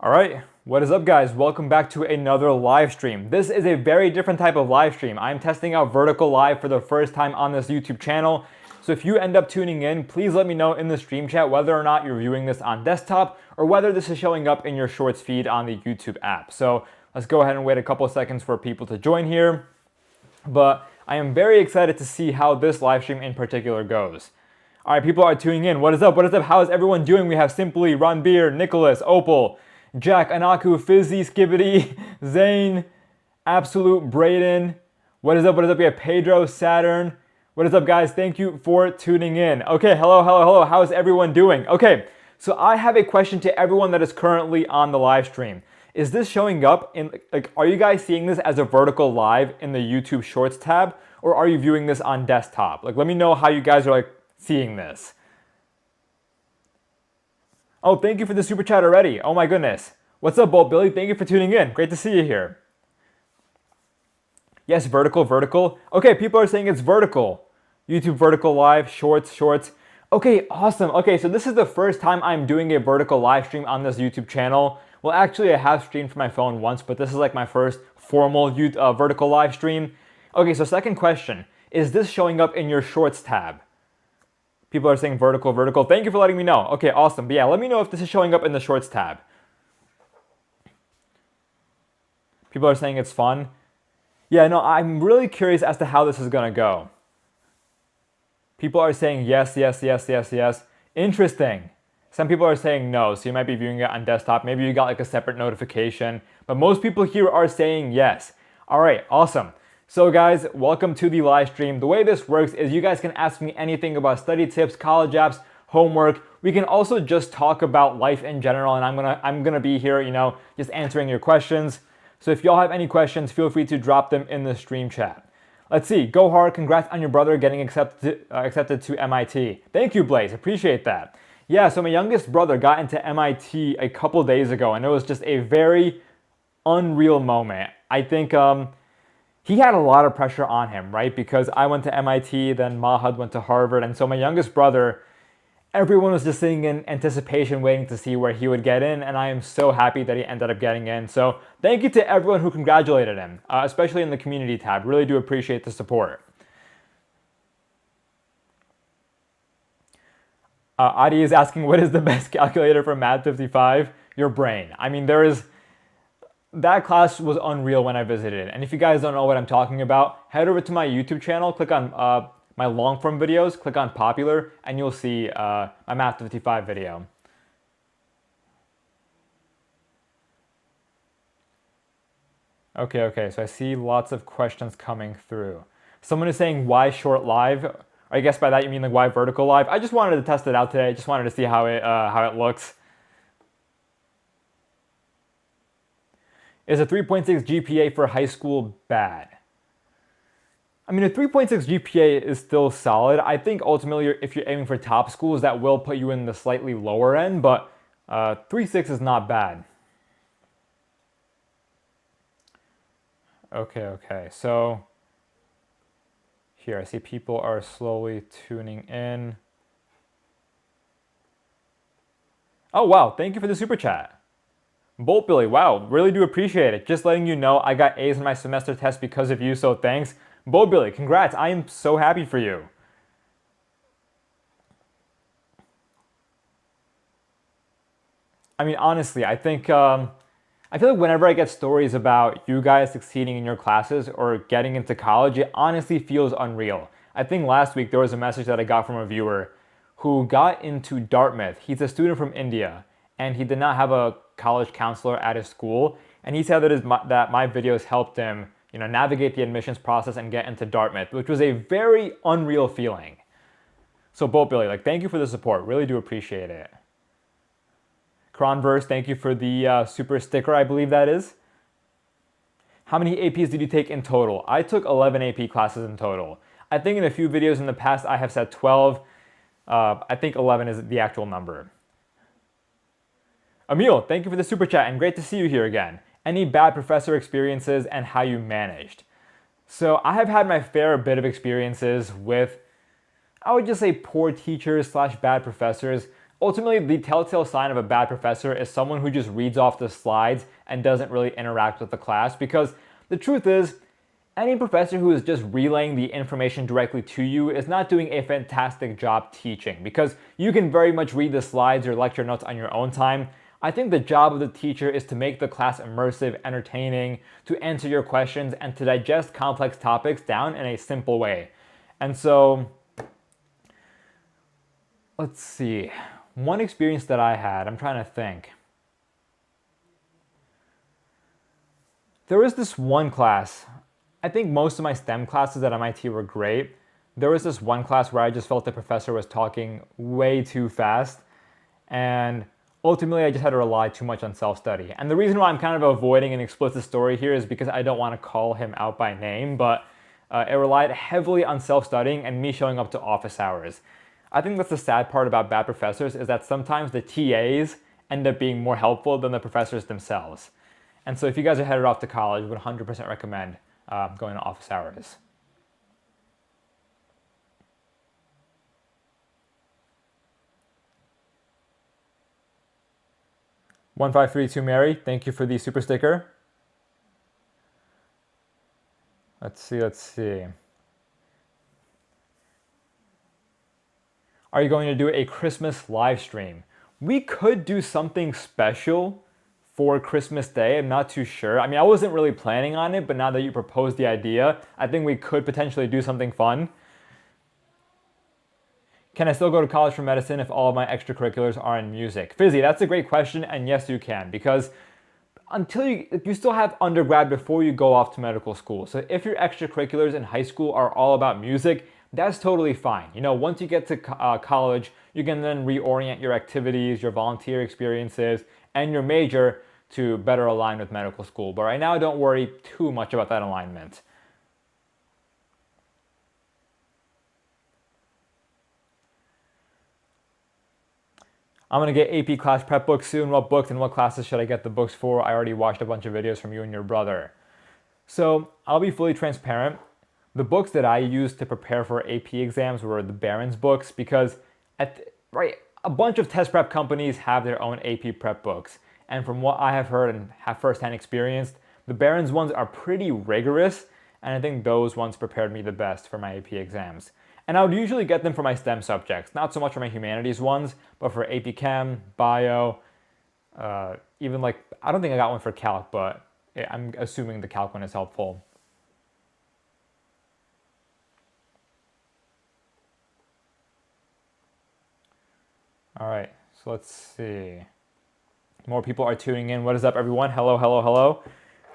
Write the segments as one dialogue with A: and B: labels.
A: All right, what is up guys? Welcome back to another live stream. This is a very different type of live stream. I'm testing out vertical live for the first time on this YouTube channel. So if you end up tuning in, please let me know in the stream chat whether or not you're viewing this on desktop or whether this is showing up in your shorts feed on the YouTube app. So let's go ahead and wait a couple of seconds for people to join here. But I am very excited to see how this live stream in particular goes. All right, people are tuning in. What is up? What is up? How is everyone doing? We have Simply, Ronbeer, Nicholas, Opal, Jack, Anaku, Fizzy, Skibbity, Zane, Absolute, Braden. What is up? What is up? We have Pedro, Saturn. What is up, guys? Thank you for tuning in. Okay, hello. How is everyone doing? Okay, so I have a question to everyone that is currently on the live stream. Is this showing up in, are you guys seeing this as a vertical live in the YouTube Shorts tab, or are you viewing this on desktop? Let me know how you guys are seeing this. Oh, thank you for the super chat already. Oh my goodness. What's up, Bolt Billy? Thank you for tuning in. Great to see you here. Yes, vertical. Okay, people are saying it's vertical. YouTube vertical live, shorts. Okay, awesome. Okay, so this is the first time I'm doing a vertical live stream on this YouTube channel. Well, actually, I have streamed from my phone once, but this is like my first formal vertical live stream. Okay, so second question. Is this showing up in your shorts tab? People are saying vertical. Thank you for letting me know. Okay, awesome. But yeah, let me know if this is showing up in the shorts tab. People are saying it's fun. Yeah, no, I'm really curious as to how this is gonna go. People are saying yes. Interesting. Some people are saying no, so you might be viewing it on desktop. Maybe you got like a separate notification, but most people here are saying yes. All right, awesome. So guys, welcome to the live stream. The way this works is you guys can ask me anything about study tips, college apps, homework. We can also just talk about life in general, and I'm gonna be here, just answering your questions. So if y'all have any questions, feel free to drop them in the stream chat. Let's see. Go hard. Congrats on your brother getting accepted to MIT. Thank you, Blaze. Appreciate that. Yeah, so my youngest brother got into MIT a couple days ago, and it was just a very unreal moment. I think he had a lot of pressure on him, right? Because I went to MIT, then Mahad went to Harvard, and so my youngest brother, everyone was just sitting in anticipation, waiting to see where he would get in, and I am so happy that he ended up getting in. So thank you to everyone who congratulated him, especially in the community tab. Really do appreciate the support. Adi is asking, what is the best calculator for Math 55? Your brain. I mean, that class was unreal when I visited. And if you guys don't know what I'm talking about, head over to my YouTube channel, click on my long form videos, click on popular, and you'll see my Math 55 video. Okay, so I see lots of questions coming through. Someone is saying, why short live? I guess by that you mean why vertical live? I just wanted to test it out today. I just wanted to see how it looks. Is a 3.6 GPA for high school bad? I mean, a 3.6 GPA is still solid. I think ultimately, if you're aiming for top schools, that will put you in the slightly lower end, but 3.6 is not bad. Okay, so here I see people are slowly tuning in. Oh, wow, thank you for the super chat. Bolt Billy, wow, really do appreciate it. Just letting you know I got A's in my semester test because of you, so thanks. Bolt Billy, congrats. I am so happy for you. I mean, honestly, I think, I feel like whenever I get stories about you guys succeeding in your classes or getting into college, it honestly feels unreal. I think last week there was a message that I got from a viewer who got into Dartmouth. He's a student from India, and he did not have a college counselor at his school, and he said that my videos helped him, navigate the admissions process and get into Dartmouth, which was a very unreal feeling. So Bolt Billy, thank you for the support. Really do appreciate it. Cronverse, thank you for the super sticker, I believe that is. How many APs did you take in total? I took 11 AP classes in total. I think in a few videos in the past I have said 12. I think 11 is the actual number. Emil, thank you for the super chat and great to see you here again. Any bad professor experiences and how you managed? So I have had my fair bit of experiences with, I would just say, poor teachers / bad professors. ultimately, the telltale sign of a bad professor is someone who just reads off the slides and doesn't really interact with the class, because the truth is, any professor who is just relaying the information directly to you is not doing a fantastic job teaching, because you can very much read the slides or lecture notes on your own time. I think the job of the teacher is to make the class immersive, entertaining, to answer your questions, and to digest complex topics down in a simple way. And so, let's see. One experience that I had, I'm trying to think. There was this one class. I think most of my STEM classes at MIT were great. There was this one class where I just felt the professor was talking way too fast, and ultimately I just had to rely too much on self-study. And the reason why I'm kind of avoiding an explicit story here is because I don't want to call him out by name, but it relied heavily on self-studying and me showing up to office hours. I think that's the sad part about bad professors, is that sometimes the TAs end up being more helpful than the professors themselves. And so if you guys are headed off to college, I would 100% recommend going to office hours. $1532 Mary, thank you for the super sticker. Let's see. Are you going to do a Christmas live stream? We could do something special for Christmas Day. I'm not too sure. I mean, I wasn't really planning on it, but now that you proposed the idea, I think we could potentially do something fun. Can I still go to college for medicine if all of my extracurriculars are in music? Fizzy, that's a great question, and yes, you can, because until you still have undergrad before you go off to medical school. So if your extracurriculars in high school are all about music, that's totally fine. You know, once you get to college, you can then reorient your activities, your volunteer experiences, and your major to better align with medical school. But right now, don't worry too much about that alignment. I'm gonna get AP class prep books soon. What books and what classes should I get the books for? I already watched a bunch of videos from you and your brother. So I'll be fully transparent. The books that I used to prepare for AP exams were the Barron's books, because a bunch of test prep companies have their own AP prep books. And from what I have heard and have firsthand experienced, the Barron's ones are pretty rigorous, and I think those ones prepared me the best for my AP exams. And I would usually get them for my STEM subjects, not so much for my humanities ones, but for AP Chem, Bio, even like, I don't think I got one for Calc, but I'm assuming the Calc one is helpful. All right, so let's see. More people are tuning in. What is up, everyone? Hello, hello, hello.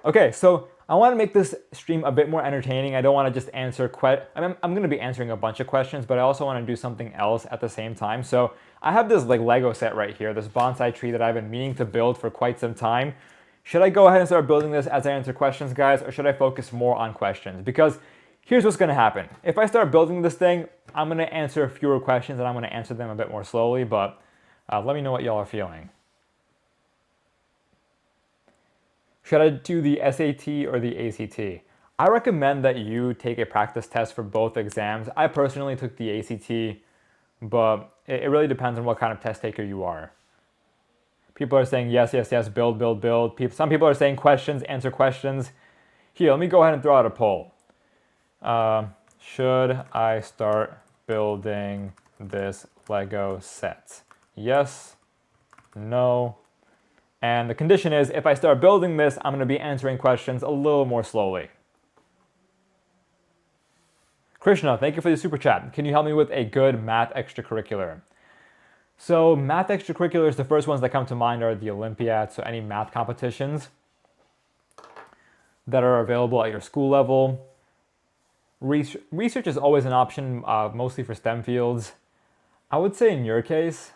A: Okay, so I want to make this stream a bit more entertaining. I don't want to just answer I'm going to be answering a bunch of questions, but I also want to do something else at the same time. So I have this like Lego set right here, this bonsai tree that I've been meaning to build for quite some time. Should I go ahead and start building this as I answer questions, guys, or should I focus more on questions? Because here's what's going to happen. If I start building this thing, I'm going to answer fewer questions and I'm going to answer them a bit more slowly, but let me know what y'all are feeling. Should I do the SAT or the ACT? I recommend that you take a practice test for both exams. I personally took the ACT, but it really depends on what kind of test taker you are. People are saying yes, yes, yes, build, build, build. Some people are saying questions, answer questions. Here, let me go ahead and throw out a poll. Should I start building this Lego set? Yes, no. And the condition is, if I start building this, I'm going to be answering questions a little more slowly. Krishna, thank you for the super chat. Can you help me with a good math extracurricular? So math extracurriculars, the first ones that come to mind are the Olympiads, so any math competitions that are available at your school level. Research is always an option, mostly for STEM fields. I would say in your case,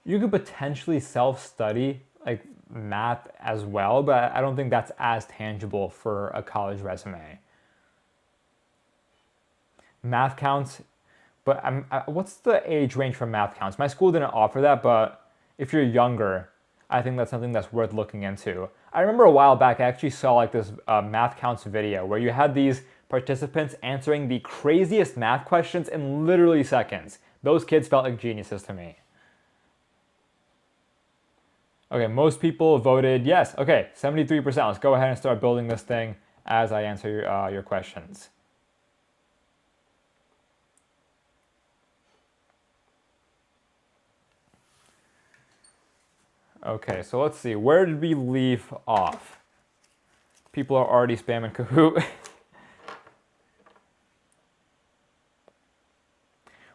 A: you could potentially self-study like math as well, but I don't think that's as tangible for a college resume. Math counts, but what's the age range for math counts? My school didn't offer that, but if you're younger, I think that's something that's worth looking into. I remember a while back, I actually saw like this math counts video where you had these participants answering the craziest math questions in literally seconds. Those kids felt like geniuses to me. Okay, most people voted yes. Okay, 73%. Let's go ahead and start building this thing as I answer your questions. Okay, so let's see. Where did we leave off? People are already spamming Kahoot.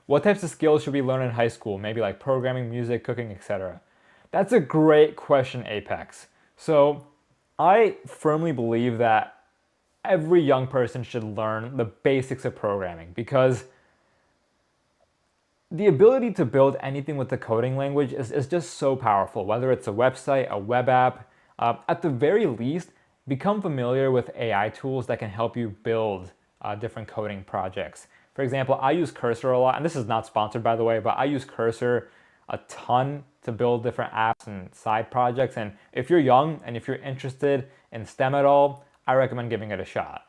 A: What types of skills should we learn in high school? Maybe like programming, music, cooking, etc. That's a great question, Apex. So I firmly believe that every young person should learn the basics of programming because the ability to build anything with the coding language is just so powerful, whether it's a website, a web app. At the very least, become familiar with AI tools that can help you build different coding projects. For example, I use Cursor a lot, and this is not sponsored by the way, but I use Cursor a ton to build different apps and side projects. And if you're young and if you're interested in STEM at all, I recommend giving it a shot.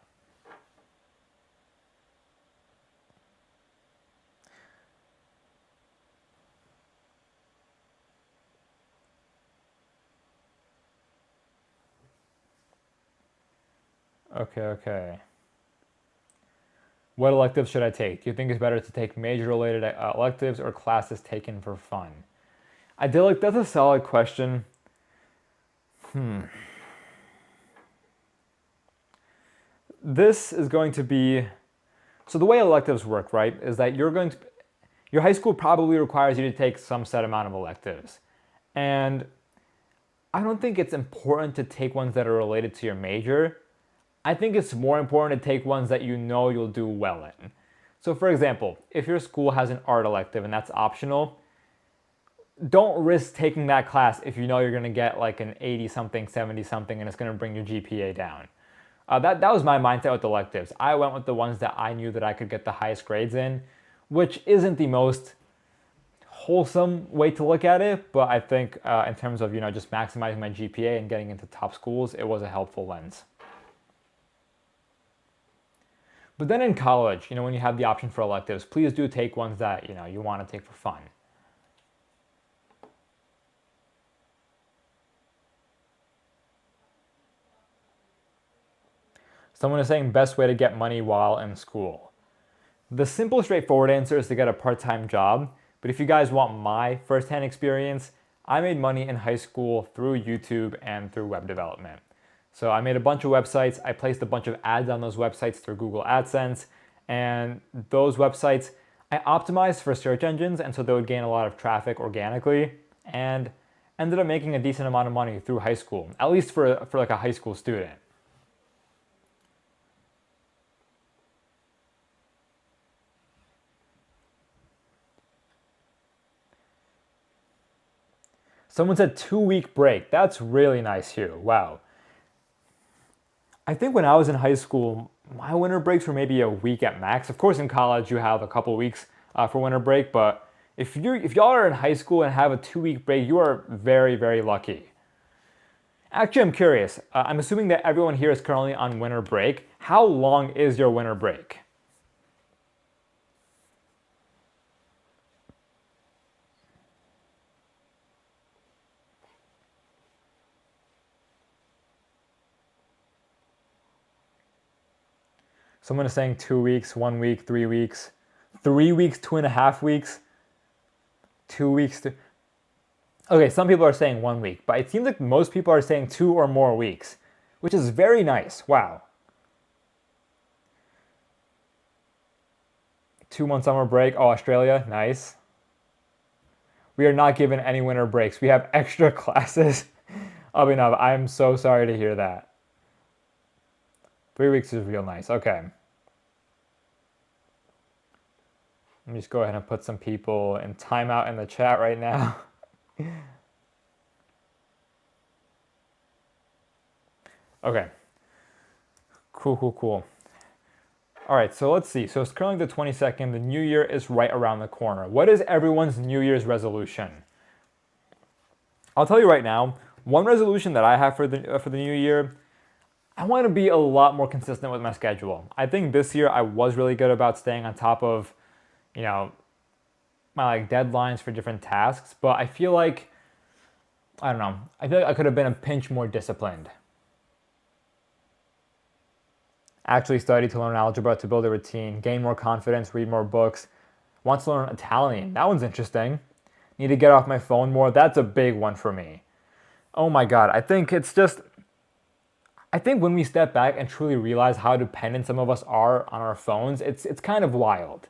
A: Okay. What electives should I take? Do you think it's better to take major-related electives or classes taken for fun? Idyllic, that's a solid question. This is going to be, so the way electives work, right, is that your high school probably requires you to take some set amount of electives. And I don't think it's important to take ones that are related to your major. I think it's more important to take ones that you know you'll do well in. So for example, if your school has an art elective and that's optional, don't risk taking that class if you know you're going to get like an 80 something, 70 something, and it's going to bring your GPA down. That was my mindset with electives. I went with the ones that I knew that I could get the highest grades in, which isn't the most wholesome way to look at it, but I think in terms of just maximizing my GPA and getting into top schools, it was a helpful lens. But then in college, when you have the option for electives, please do take ones that you want to take for fun. Someone is saying best way to get money while in school. The simple, straightforward answer is to get a part-time job. But if you guys want my first-hand experience, I made money in high school through YouTube and through web development. So I made a bunch of websites. I placed a bunch of ads on those websites through Google AdSense. And those websites, I optimized for search engines, and so they would gain a lot of traffic organically, and ended up making a decent amount of money through high school, at least for like a high school student. Someone said 2-week break. That's really nice, Hugh. Wow. I think when I was in high school, my winter breaks were maybe a week at max. Of course, in college, you have a couple weeks for winter break, but if y'all are in high school and have a 2-week break, you are very, very lucky. Actually, I'm curious. I'm assuming that everyone here is currently on winter break. How long is your winter break? Someone is saying 2 weeks, 1 week, 3 weeks, 3 weeks, 2.5 weeks, 2 weeks. Okay, some people are saying 1 week, but it seems like most people are saying 2 or more weeks, which is very nice. Wow. 2 month summer break. Oh, Australia, nice. We are not given any winter breaks. We have extra classes. Abhinav, I'm so sorry to hear that. 3 weeks is real nice. Okay. Let me just go ahead and put some people in timeout in the chat right now. Okay. Cool. All right, so let's see. So it's currently the 22nd. The new year is right around the corner. What is everyone's New Year's resolution? I'll tell you right now, one resolution that I have for the new year, I want to be a lot more consistent with my schedule. I think this year I was really good about staying on top of, you know, my like deadlines for different tasks, but I feel like I don't know. I feel like I could have been a pinch more disciplined. Actually study to learn algebra to build a routine, gain more confidence, read more books. Wants to learn Italian. That one's interesting. Need to get off my phone more. That's a big one for me. Oh my God. I think when we step back and truly realize how dependent some of us are on our phones, it's kind of wild.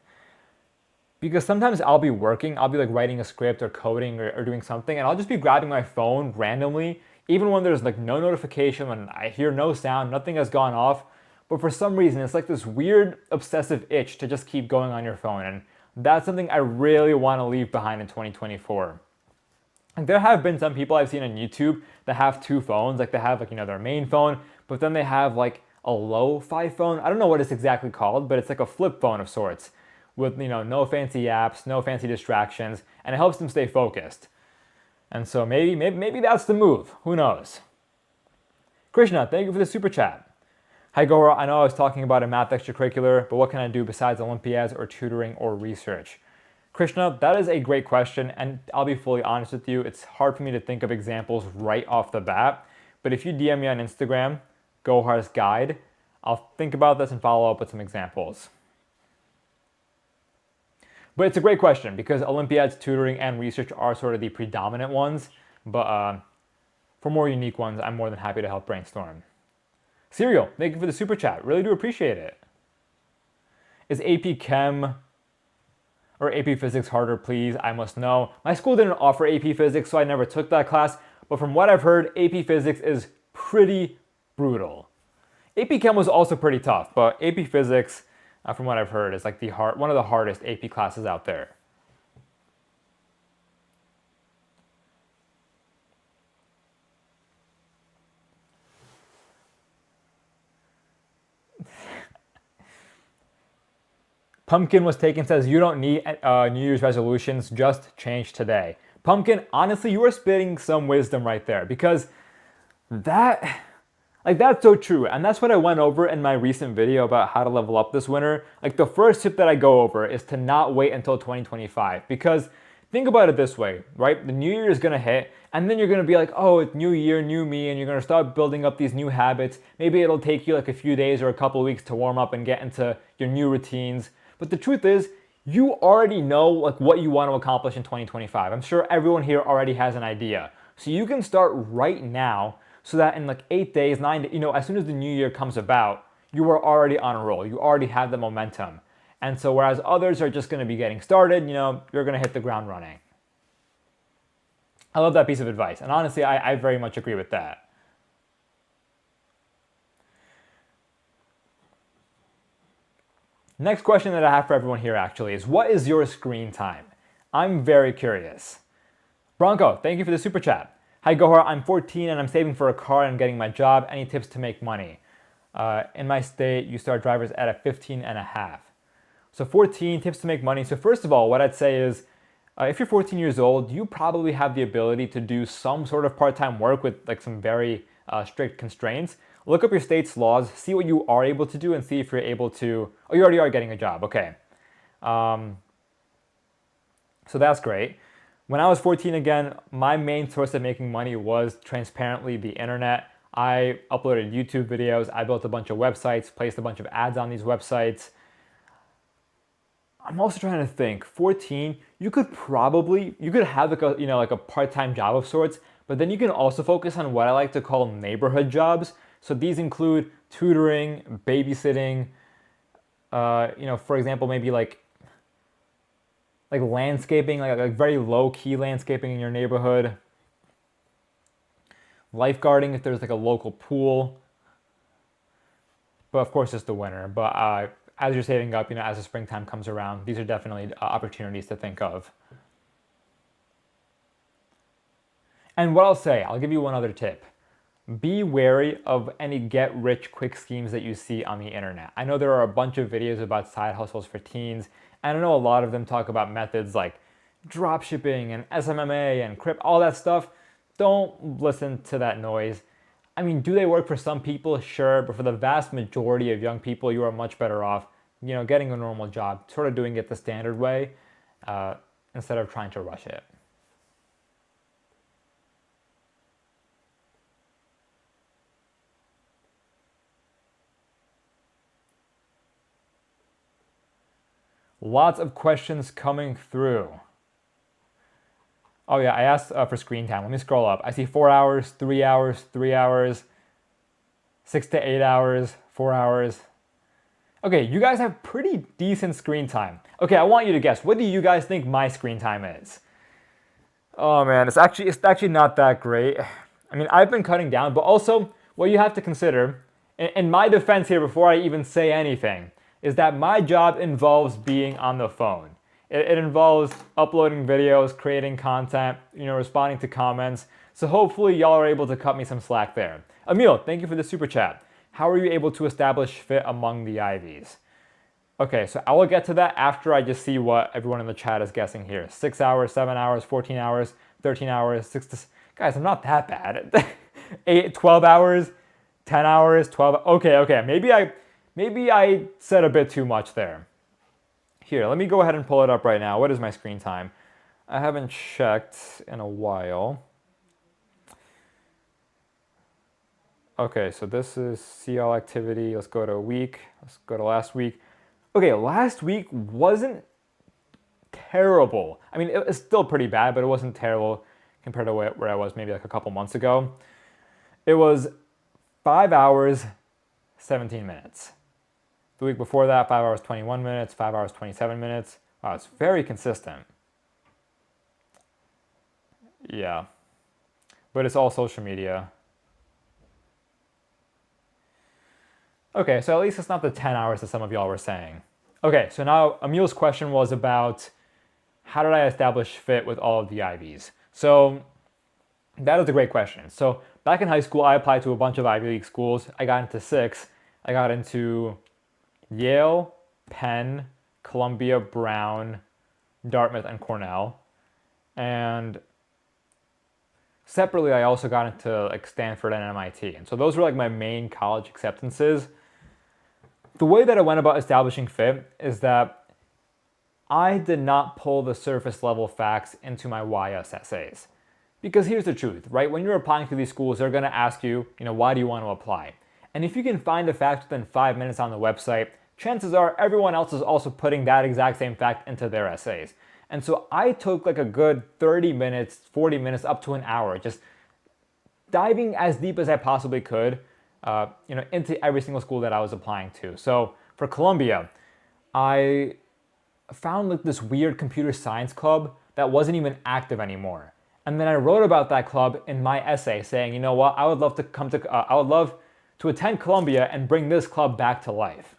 A: Because sometimes I'll be working, I'll be like writing a script or coding or doing something, and I'll just be grabbing my phone randomly, even when there's like no notification, when I hear no sound, nothing has gone off. But for some reason, it's like this weird obsessive itch to just keep going on your phone. And that's something I really want to leave behind in 2024. Like there have been some people I've seen on YouTube that have two phones, like they have like, their main phone, but then they have like a lo-fi phone. I don't know what it's exactly called, but it's like a flip phone of sorts with, no fancy apps, no fancy distractions, and it helps them stay focused. And so maybe that's the move. Who knows? Krishna, thank you for the super chat. Hi Gora, I know I was talking about a math extracurricular, but what can I do besides Olympiads or tutoring or research? Krishna, that is a great question, and I'll be fully honest with you, it's hard for me to think of examples right off the bat, but if you DM me on Instagram, Gohar's Guide, I'll think about this and follow up with some examples. But it's a great question because Olympiads, tutoring, and research are sort of the predominant ones, but for more unique ones, I'm more than happy to help brainstorm. Serial, thank you for the super chat. Really do appreciate it. Is AP Chem or AP Physics harder, please? I must know. My school didn't offer AP Physics, so I never took that class. But from what I've heard, AP Physics is pretty brutal. AP Chem was also pretty tough, but AP Physics, from what I've heard, is like one of the hardest AP classes out there. Pumpkin was taken, says, you don't need New Year's resolutions, just change today. Pumpkin, honestly, you are spitting some wisdom right there because that's so true. And that's what I went over in my recent video about how to level up this winter. Like the first tip that I go over is to not wait until 2025 because think about it this way, right? The new year is gonna hit and then you're gonna be like, oh, it's new year, new me, and you're gonna start building up these new habits. Maybe it'll take you like a few days or a couple of weeks to warm up and get into your new routines. But the truth is, you already know like what you want to accomplish in 2025. I'm sure everyone here already has an idea. So you can start right now so that in like 8 days, 9 days, as soon as the new year comes about, you are already on a roll. You already have the momentum. And so whereas others are just going to be getting started, you're going to hit the ground running. I love that piece of advice. And honestly, I very much agree with that. Next question that I have for everyone here actually is, what is your screen time? I'm very curious. Bronco, thank you for the super chat. Hi Gohar, I'm 14 and I'm saving for a car and I'm getting my job. Any tips to make money? In my state, you start drivers at a 15 and a half. So 14 tips to make money. So first of all, what I'd say is, if you're 14 years old, you probably have the ability to do some sort of part-time work with like some very strict constraints. Look up your state's laws, see what you are able to do, and see if you're able to. Oh, you already are getting a job. Okay. So that's great. When I was 14 again, my main source of making money was transparently the internet. I uploaded YouTube videos. I built a bunch of websites, placed a bunch of ads on these websites. I'm also trying to think. 14, you could have like a part-time job of sorts, but then you can also focus on what I like to call neighborhood jobs. So these include tutoring, babysitting, for example, maybe like landscaping, like very low-key landscaping in your neighborhood. Lifeguarding if there's like a local pool. But of course, it's the winter. But as you're saving up, as the springtime comes around, these are definitely opportunities to think of. And what I'll give you one other tip. Be wary of any get-rich-quick schemes that you see on the internet. I know there are a bunch of videos about side hustles for teens, and I know a lot of them talk about methods like dropshipping and SMMA and crypto, all that stuff. Don't listen to that noise. I mean, do they work for some people? Sure, but for the vast majority of young people, you are much better off, getting a normal job, sort of doing it the standard way, uh, instead of trying to rush it. Lots of questions coming through. Oh yeah, I asked for screen time. Let me scroll up. I see 4 hours, 3 hours, 3 hours, 6 to 8 hours, 4 hours. Okay, you guys have pretty decent screen time. Okay, I want you to guess. What do you guys think my screen time is? Oh man, it's actually not that great. I mean, I've been cutting down, but also what you have to consider, in my defense here before I even say anything, is that my job involves being on the phone. It involves uploading videos, creating content, responding to comments. So hopefully y'all are able to cut me some slack there. Emil, thank you for the super chat. How are you able to establish fit among the Ivies? Okay, so I will get to that after I just see what everyone in the chat is guessing here. 6 hours, 7 hours, 14 hours, 13 hours, 6 to... Guys, I'm not that bad. 8, 12 hours, 10 hours, 12... Okay. Maybe I said a bit too much there. Here, let me go ahead and pull it up right now. What is my screen time? I haven't checked in a while. Okay, so this is CL activity. Let's go to a week. Let's go to last week. Okay, last week wasn't terrible. I mean, it was still pretty bad, but it wasn't terrible compared to where I was maybe like a couple months ago. It was 5 hours, 17 minutes. The week before that, 5 hours, 21 minutes, 5 hours, 27 minutes. Wow, it's very consistent. Yeah. But it's all social media. Okay, so at least it's not the 10 hours that some of y'all were saying. Okay, so now Emil's question was about how did I establish fit with all of the Ivies? So that is a great question. So back in high school, I applied to a bunch of Ivy League schools. I got into 6. I got into Yale, Penn, Columbia, Brown, Dartmouth, and Cornell. And separately, I also got into like Stanford and MIT. And so those were like my main college acceptances. The way that I went about establishing fit is that I did not pull the surface level facts into my YS essays. Because here's the truth, right? When you're applying to these schools, they're going to ask you, why do you want to apply? And if you can find a fact within 5 minutes on the website, chances are everyone else is also putting that exact same fact into their essays. And so I took like a good 30 minutes, 40 minutes, up to an hour, just diving as deep as I possibly could, into every single school that I was applying to. So for Columbia, I found like this weird computer science club that wasn't even active anymore. And then I wrote about that club in my essay saying, you know what, I would love to attend Columbia and bring this club back to life.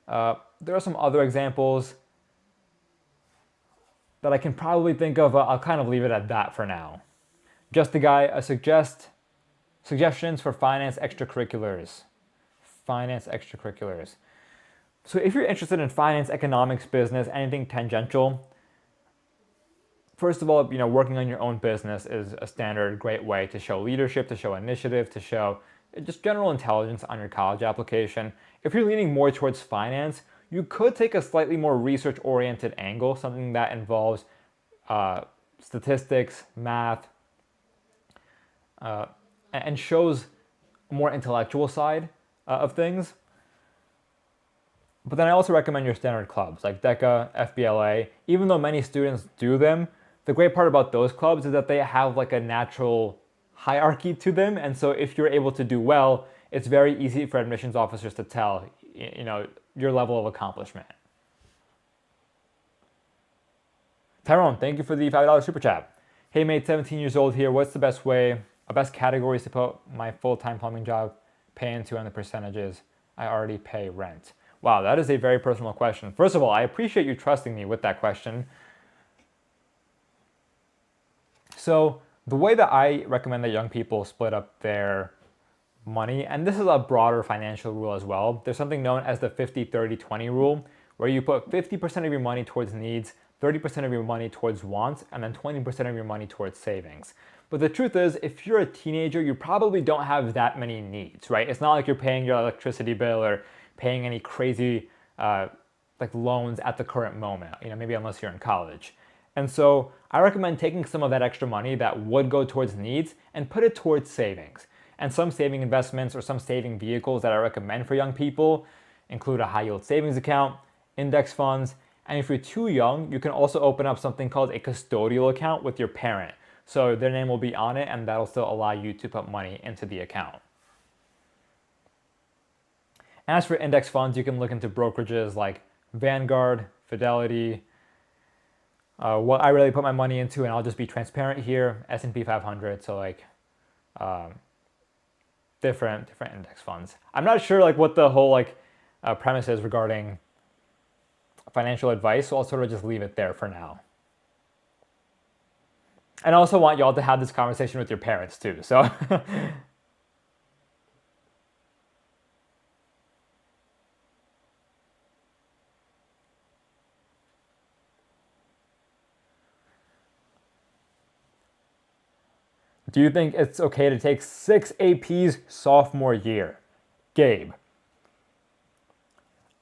A: There are some other examples that I can probably think of. I'll kind of leave it at that for now. Just the guy, suggestions for finance extracurriculars. Finance extracurriculars. So if you're interested in finance, economics, business, anything tangential, first of all, working on your own business is a standard great way to show leadership, to show initiative, to show just general intelligence on your college application. If you're leaning more towards finance, you could take a slightly more research-oriented angle, something that involves statistics, math, and shows a more intellectual side of things. But then I also recommend your standard clubs like DECA, FBLA. Even though many students do them, the great part about those clubs is that they have like a natural hierarchy to them. And so if you're able to do well, it's very easy for admissions officers to tell, your level of accomplishment. Tyrone, thank you for the $5 super chat. Hey mate, 17 years old here. What's the best categories to put my full-time plumbing job pay into and the percentages I already pay rent? Wow, that is a very personal question. First of all, I appreciate you trusting me with that question. So the way that I recommend that young people split up their money, and this is a broader financial rule as well, there's something known as the 50-30-20 rule, where you put 50% of your money towards needs, 30% of your money towards wants, and then 20% of your money towards savings. But the truth is, if you're a teenager, you probably don't have that many needs, right? It's not like you're paying your electricity bill or paying any crazy like loans at the current moment, maybe unless you're in college. And so I recommend taking some of that extra money that would go towards needs and put it towards savings. And some saving investments or some saving vehicles that I recommend for young people include a high yield savings account, index funds, and if you're too young, you can also open up something called a custodial account with your parent. So their name will be on it, and that'll still allow you to put money into the account. As for index funds, you can look into brokerages like Vanguard, Fidelity. What I really put my money into, and I'll just be transparent here, S&P 500, so like different index funds. I'm not sure like what the whole premise is regarding financial advice, so I'll sort of just leave it there for now. And I also want y'all to have this conversation with your parents too, so. Do you think it's okay to take 6 APs sophomore year? Gabe,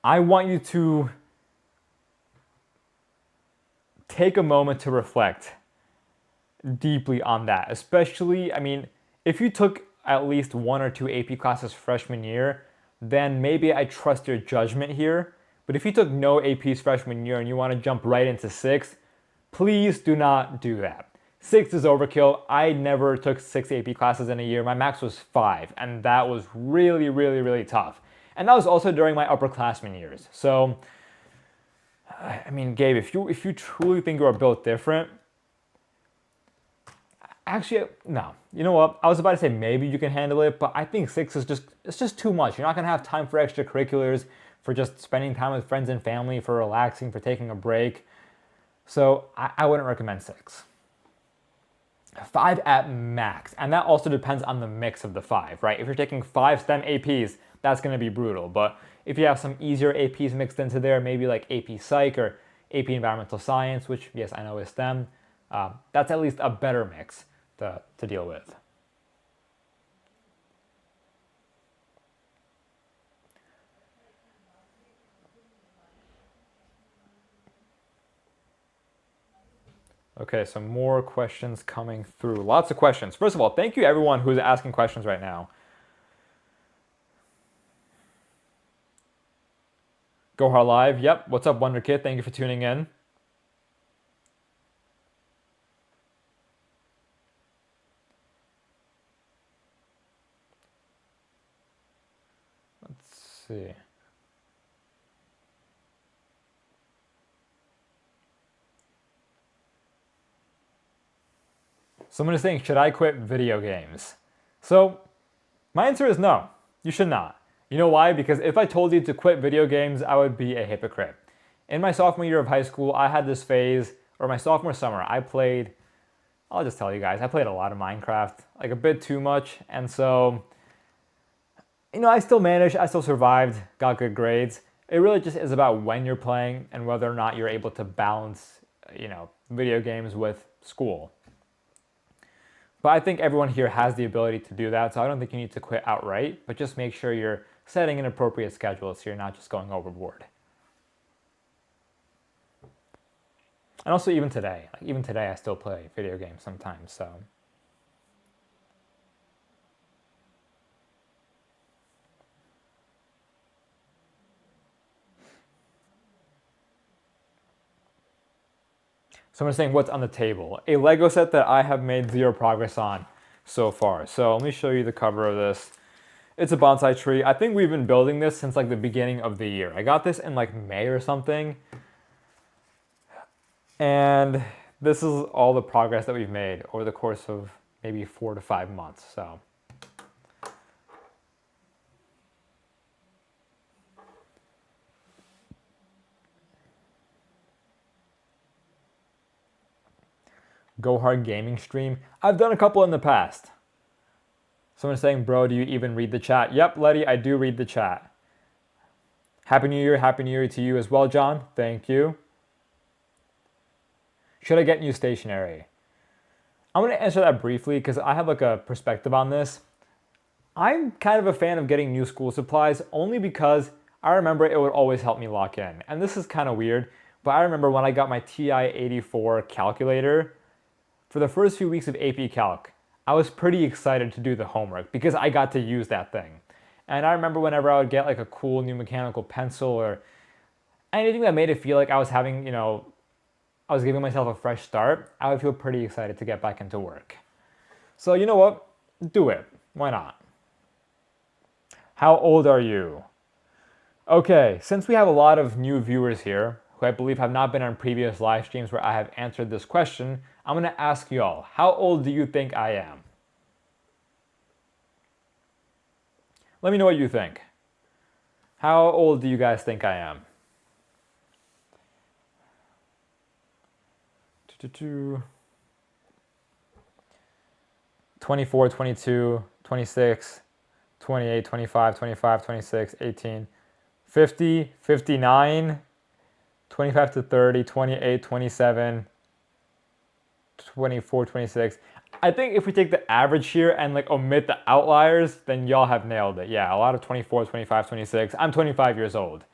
A: I want you to take a moment to reflect deeply on that. Especially, if you took at least 1 or 2 AP classes freshman year, then maybe I trust your judgment here. But if you took no APs freshman year and you want to jump right into 6, please do not do that. 6 is overkill. I never took 6 AP classes in a year. My max was 5, and that was really, really, really tough. And that was also during my upperclassmen years. So, Gabe, if you truly think you are built different, actually, no. You know what? I was about to say maybe you can handle it, but I think 6 is just too much. You're not gonna have time for extracurriculars, for just spending time with friends and family, for relaxing, for taking a break. So I wouldn't recommend 6. 5 at max, and that also depends on the mix of the 5, right? If you're taking 5 STEM APs, that's going to be brutal. But if you have some easier APs mixed into there, maybe like AP Psych or AP Environmental Science, which yes, I know is STEM, that's at least a better mix to deal with. Okay, some more questions coming through. Lots of questions. First of all, thank you everyone who's asking questions right now. Gohar Live, yep. What's up, Wonder Kid? Thank you for tuning in. Let's see. Someone is saying, should I quit video games? So, my answer is no. You should not. You know why? Because if I told you to quit video games, I would be a hypocrite. In my sophomore year of high school, I had this phase, or my sophomore summer, I'll just tell you guys, I played a lot of Minecraft, like a bit too much, and so, I still managed, I still survived, got good grades. It really just is about when you're playing and whether or not you're able to balance, video games with school. But I think everyone here has the ability to do that, so I don't think you need to quit outright, but just make sure you're setting an appropriate schedule so you're not just going overboard. And also even today I still play video games sometimes, so. Someone's saying, what's on the table? A Lego set that I have made 0 progress on so far. So let me show you the cover of this. It's a bonsai tree. I think we've been building this since like the beginning of the year. I got this in like May or something. And this is all the progress that we've made over the course of maybe 4 to 5 months. So. Go Hard Gaming stream. I've done a couple in the past. Someone's saying, bro, do you even read the chat? Yep, Letty, I do read the chat. Happy New Year to you as well, John. Thank you. Should I get new stationery? I'm going to answer that briefly because I have like a perspective on this. I'm kind of a fan of getting new school supplies only because I remember it would always help me lock in. And this is kind of weird, but I remember when I got my TI-84 calculator, for the first few weeks of AP Calc, I was pretty excited to do the homework because I got to use that thing. And I remember whenever I would get like a cool new mechanical pencil or anything that made it feel like I was having, I was giving myself a fresh start, I would feel pretty excited to get back into work. So you know what? Do it. Why not? How old are you? Okay, since we have a lot of new viewers here, who I believe have not been on previous live streams where I have answered this question, I'm going to ask y'all, how old do you think I am? Let me know what you think. How old do you guys think I am? 24, 22, 26, 28, 25, 25, 26, 18, 50, 59, 25 to 30, 28, 27, 24, 26. I think if we take the average here and like omit the outliers, then y'all have nailed it. Yeah, a lot of 24, 25, 26. I'm 25 years old.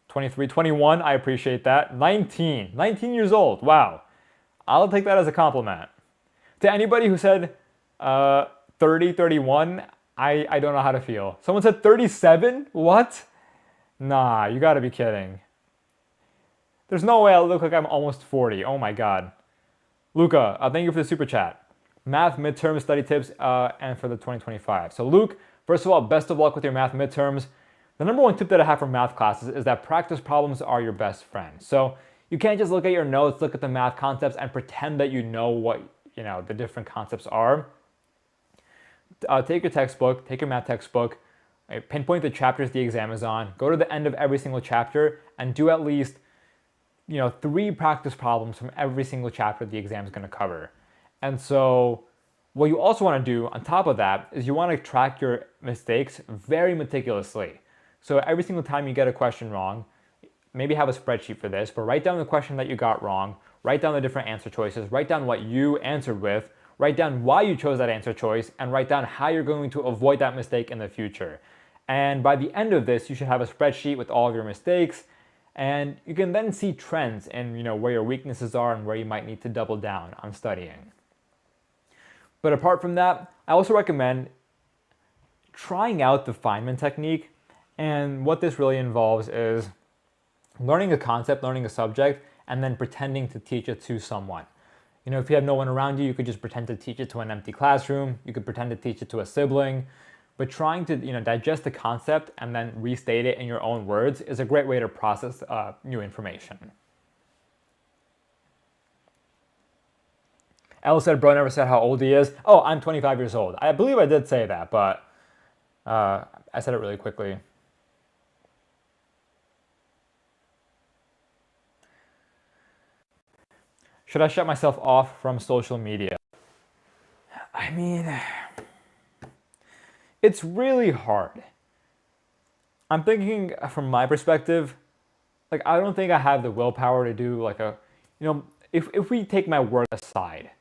A: 23, 21, I appreciate that. 19 years old. Wow. I'll take that as a compliment. To anybody who said 30, 31, I don't know how to feel. Someone said 37? What? Nah, you gotta be kidding. There's no way I look like I'm almost 40. Oh my god. Luca, thank you for the super chat. Math midterm study tips and for the 2025. So Luke, first of all, best of luck with your math midterms. The number one tip that I have for math classes is that practice problems are your best friend. So you can't just look at your notes, look at the math concepts, and pretend that you know what the different concepts are. Take your textbook, take your math textbook, pinpoint the chapters the exam is on, go to the end of every single chapter, and do at least 3 practice problems from every single chapter the exam is going to cover. And so what you also want to do on top of that is you want to track your mistakes very meticulously. So every single time you get a question wrong, maybe have a spreadsheet for this, but write down the question that you got wrong, write down the different answer choices, write down what you answered with, write down why you chose that answer choice, and write down how you're going to avoid that mistake in the future. And by the end of this, you should have a spreadsheet with all of your mistakes, and you can then see trends in where your weaknesses are and where you might need to double down on studying. But apart from that, I also recommend trying out the Feynman technique. And what this really involves is learning a concept, learning a subject, and then pretending to teach it to someone. If you have no one around you, you could just pretend to teach it to an empty classroom. You could pretend to teach it to a sibling. But trying to digest the concept and then restate it in your own words is a great way to process new information. Elle said, bro never said how old he is. Oh, I'm 25 years old. I believe I did say that, but I said it really quickly. Should I shut myself off from social media? I mean, it's really hard. I'm thinking from my perspective, like I don't think I have the willpower to do like if we take my work aside,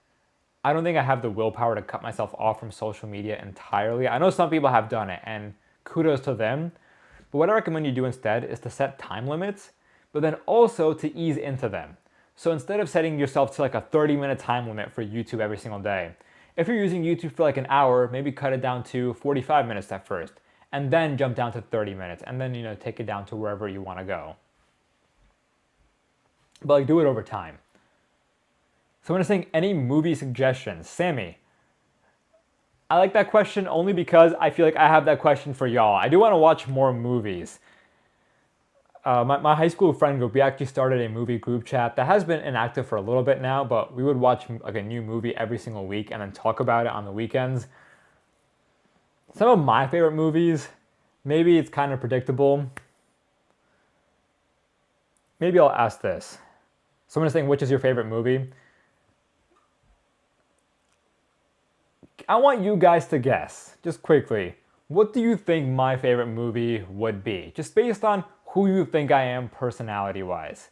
A: I don't think I have the willpower to cut myself off from social media entirely. I know some people have done it and kudos to them, but what I recommend you do instead is to set time limits, but then also to ease into them. So instead of setting yourself to like a 30-minute time limit for YouTube every single day, if you're using YouTube for like an hour, maybe cut it down to 45 minutes at first, and then jump down to 30 minutes, and then take it down to wherever you want to go. But like do it over time. Someone is saying, any movie suggestions? Sammy, I like that question only because I feel like I have that question for y'all. I do want to watch more movies. My high school friend group, we actually started a movie group chat that has been inactive for a little bit now, but we would watch like a new movie every single week and then talk about it on the weekends. Some of my favorite movies, maybe it's kind of predictable. Maybe I'll ask this. Someone is saying, which is your favorite movie? I want you guys to guess, just quickly. What do you think my favorite movie would be? Just based on who you think I am personality-wise.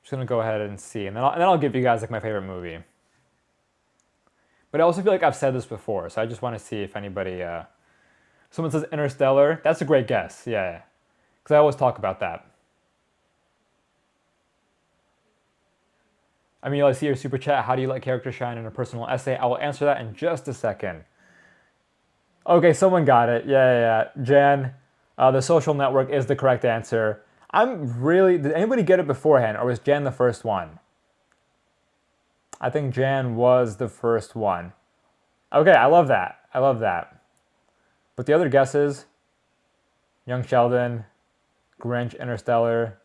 A: Just gonna go ahead and see, and then I'll give you guys like my favorite movie. But I also feel like I've said this before, so I just want to see if anybody. Someone says Interstellar. That's a great guess. Yeah, because I always talk about that. I mean, I see your super chat. How do you let character shine in a personal essay? I will answer that in just a second. Okay, someone got it. Yeah. Jan, the social network is the correct answer. Did anybody get it beforehand, or was Jan the first one? I think Jan was the first one. Okay, I love that. But the other guesses, Young Sheldon, Grinch, Interstellar.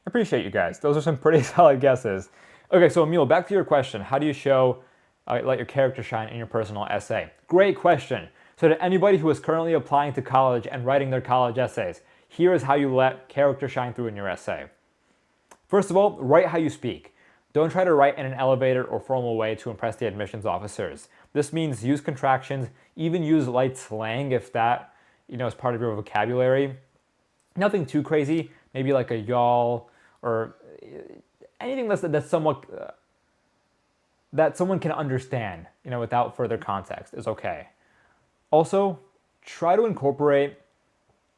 A: I appreciate you guys. Those are some pretty solid guesses. Okay, so Emil, back to your question. How do you let your character shine in your personal essay? Great question. So to anybody who is currently applying to college and writing their college essays, here is how you let character shine through in your essay. First of all, write how you speak. Don't try to write in an elevated or formal way to impress the admissions officers. This means use contractions, even use light slang if that, is part of your vocabulary. Nothing too crazy, maybe like a y'all or anything that's somewhat that someone can understand, without further context is okay. Also,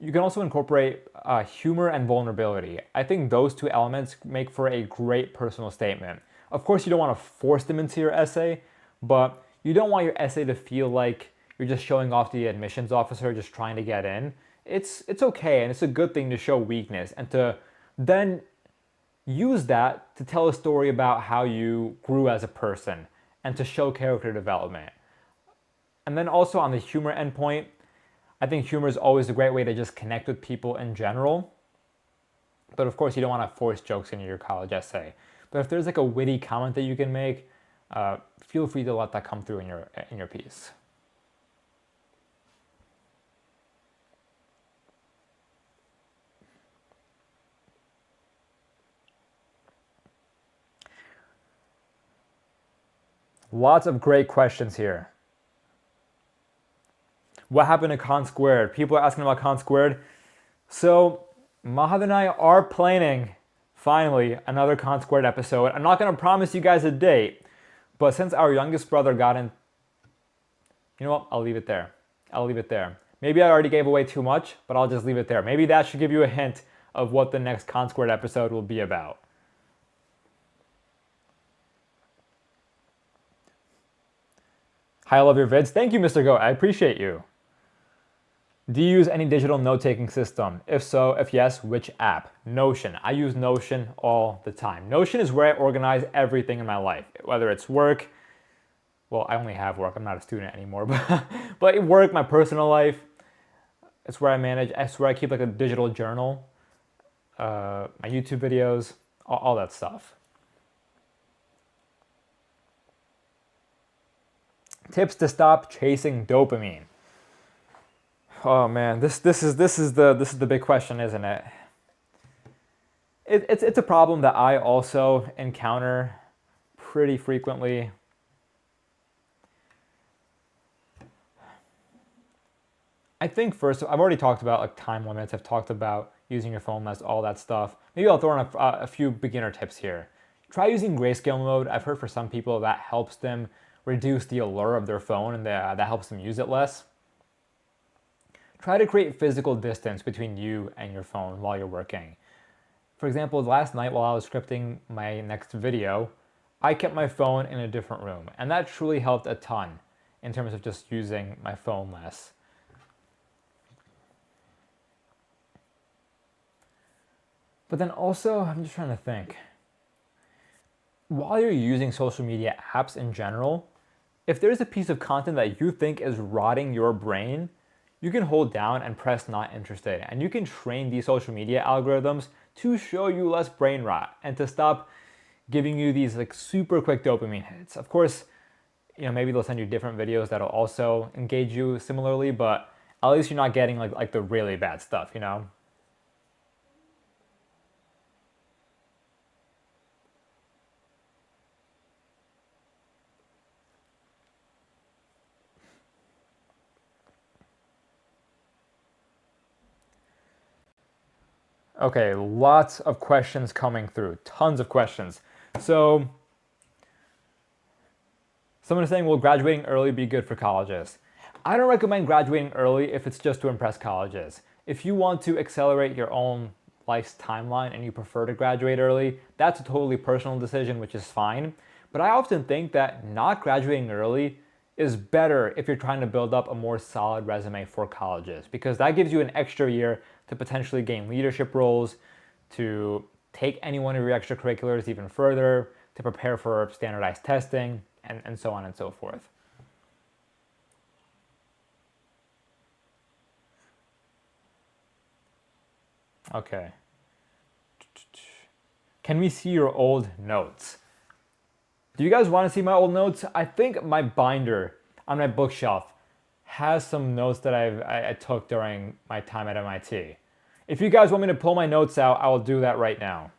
A: you can also incorporate humor and vulnerability. I think those two elements make for a great personal statement. Of course, you don't want to force them into your essay, but you don't want your essay to feel like you're just showing off to the admissions officer, just trying to get in. It's okay, and it's a good thing to show weakness and to then use that to tell a story about how you grew as a person and to show character development. And then also on the humor endpoint, I think humor is always a great way to just connect with people in general. But of course, you don't want to force jokes into your college essay. But if there's like a witty comment that you can make, feel free to let that come through in your piece. Lots of great questions here. What happened to Con Squared? People are asking about Con Squared. So Mahad and I are planning, finally, another Con Squared episode. I'm not going to promise you guys a date, but since our youngest brother got in, you know what? I'll leave it there. Maybe I already gave away too much, but I'll just leave it there. Maybe that should give you a hint of what the next Con Squared episode will be about. Hi, I love your vids. Thank you, Mr. Goat. I appreciate you. Do you use any digital note-taking system? If so, if yes, which app? Notion. I use Notion all the time. Notion is where I organize everything in my life, whether it's work. Well, I only have work. I'm not a student anymore, but work, my personal life. It's where I manage. It's where I keep like a digital journal, my YouTube videos, all that stuff. Tips to stop chasing dopamine. Oh man, this is the big question, isn't it? It's a problem that I also encounter pretty frequently. I think first, I've already talked about like time limits. I've talked about using your phone less, all that stuff. Maybe I'll throw in a few beginner tips here. Try using grayscale mode. I've heard for some people that helps them reduce the allure of their phone and that helps them use it less. Try to create physical distance between you and your phone while you're working. For example, last night while I was scripting my next video, I kept my phone in a different room, and that truly helped a ton in terms of just using my phone less. But then also, I'm just trying to think. While you're using social media apps in general, if there's a piece of content that you think is rotting your brain, you can hold down and press not interested. And you can train these social media algorithms to show you less brain rot and to stop giving you these like super quick dopamine hits. Of course, maybe they'll send you different videos that'll also engage you similarly, but at least you're not getting like the really bad stuff, Okay, lots of questions coming through. Tons of questions. So, someone is saying, will graduating early be good for colleges? I don't recommend graduating early if it's just to impress colleges. If you want to accelerate your own life's timeline and you prefer to graduate early, that's a totally personal decision, which is fine. But I often think that not graduating early is better if you're trying to build up a more solid resume for colleges, because that gives you an extra year to potentially gain leadership roles, to take any one of your extracurriculars even further, to prepare for standardized testing, and so on and so forth. Okay. Can we see your old notes? Do you guys want to see my old notes? I think my binder on my bookshelf has some notes that I took during my time at MIT. If you guys want me to pull my notes out, I will do that right now.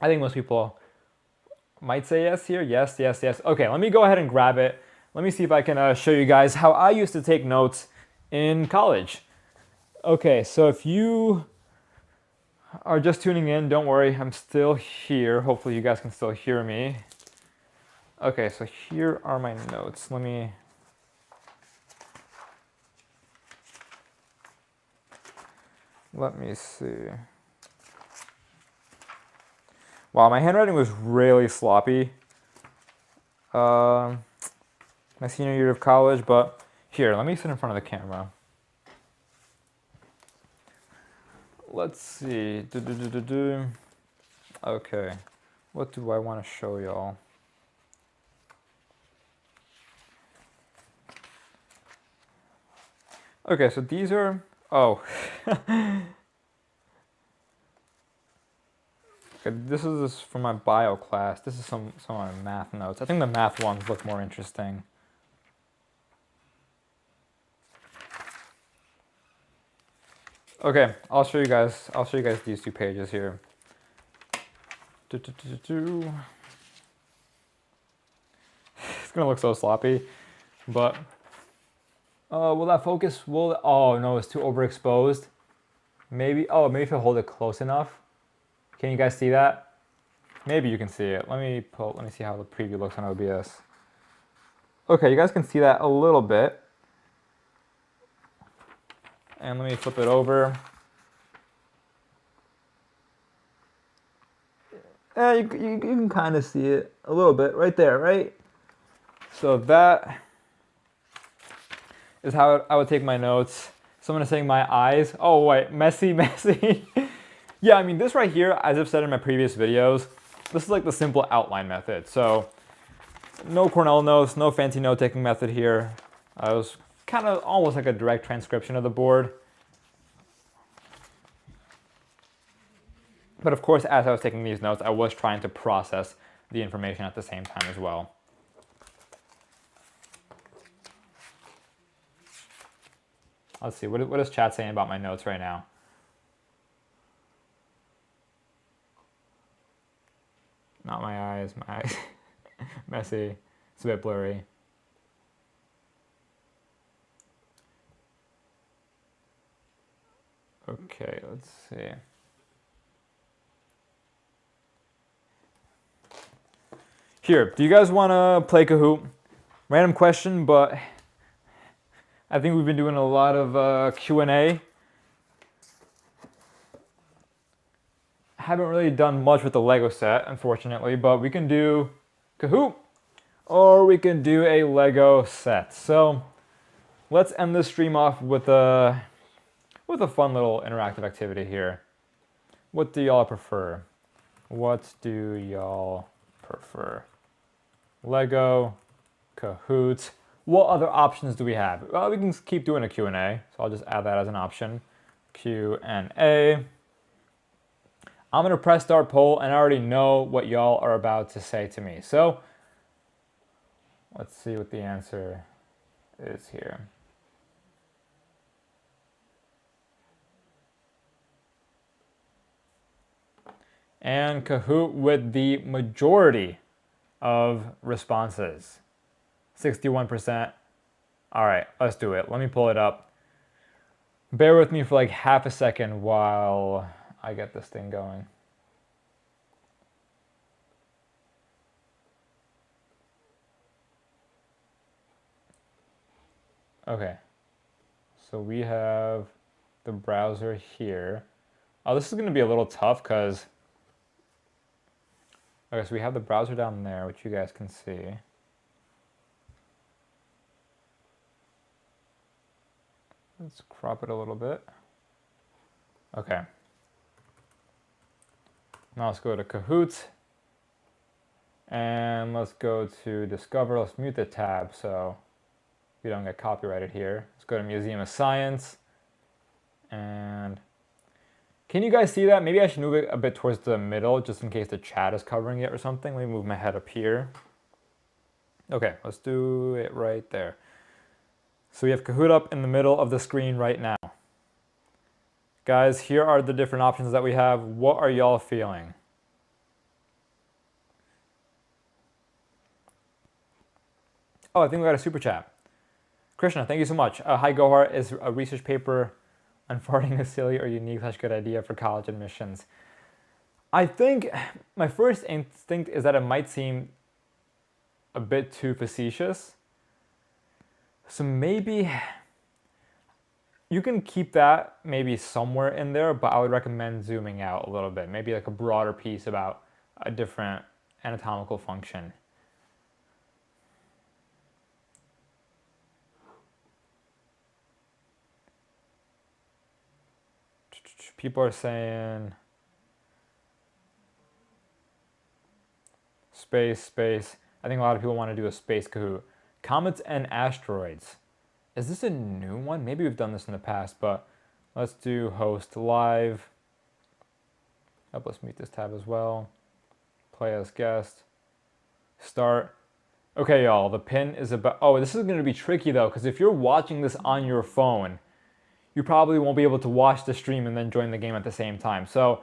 A: I think most people might say yes here. Yes, yes, yes. Okay, let me go ahead and grab it. Let me see if I can show you guys how I used to take notes in college. Okay, so if you are just tuning in, don't worry, I'm still here. Hopefully you guys can still hear me. Okay, so here are my notes. Let me see. Wow, my handwriting was really sloppy my senior year of college, but here, let me sit in front of the camera. Let's see. Okay, what do I want to show y'all? Okay, so these are, oh. Okay, this is from my bio class. This is some of my math notes. I think the math ones look more interesting. Okay, I'll show you guys these two pages here. It's gonna look so sloppy, but will that focus? Oh no, it's too overexposed. Maybe if I hold it close enough. Can you guys see that? Maybe you can see it. Let me see how the preview looks on OBS. Okay, you guys can see that a little bit. And let me flip it over. You can kind of see it a little bit right there, right? So that is how I would take my notes. Someone is saying my eyes. Oh wait, messy. Yeah, I mean this right here, as I've said in my previous videos, this is like the simple outline method. So no Cornell notes, no fancy note-taking method here. It was kind of almost like a direct transcription of the board. But of course, as I was taking these notes, I was trying to process the information at the same time as well. Let's see, what is chat saying about my notes right now? Not my eyes, messy, it's a bit blurry. Okay, let's see. Here, do you guys want to play Kahoot? Random question, but I think we've been doing a lot of Q&A. Haven't really done much with the Lego set, unfortunately, but we can do Kahoot or we can do a Lego set. So let's end this stream off with a fun little interactive activity here. What do y'all prefer? What do y'all prefer? Lego, Kahoot. What other options do we have? Well, we can keep doing a Q&A, so I'll just add that as an option. Q&A. I'm gonna press start poll, and I already know what y'all are about to say to me. So let's see what the answer is here. And Kahoot with the majority of responses. 61%. All right, let's do it. Let me pull it up. Bear with me for like half a second while I get this thing going. Okay, so we have the browser here. Oh, this is going to be a little tough because, okay, so we have the browser down there, which you guys can see. Let's crop it a little bit. Okay. Now let's go to Kahoot. And let's go to Discover. Let's mute the tab so we don't get copyrighted here. Let's go to Museum of Science. And can you guys see that? Maybe I should move it a bit towards the middle just in case the chat is covering it or something. Let me move my head up here. Okay, let's do it right there. So we have Kahoot up in the middle of the screen right now. Guys, here are the different options that we have. What are y'all feeling? Oh, I think we got a super chat. Krishna, thank you so much. Hi Gohar, is a research paper on farting a silly or unique / good idea for college admissions? I think my first instinct is that it might seem a bit too facetious. So maybe you can keep that maybe somewhere in there, but I would recommend zooming out a little bit. Maybe like a broader piece about a different anatomical function. People are saying space. I think a lot of people want to do a space Kahoot. Comets and asteroids. Is this a new one? Maybe we've done this in the past, but let's do host live. Let's mute this tab as well. Play as guest. Start. Okay, y'all, the pin is about... Oh, this is going to be tricky, though, because if you're watching this on your phone, you probably won't be able to watch the stream and then join the game at the same time. So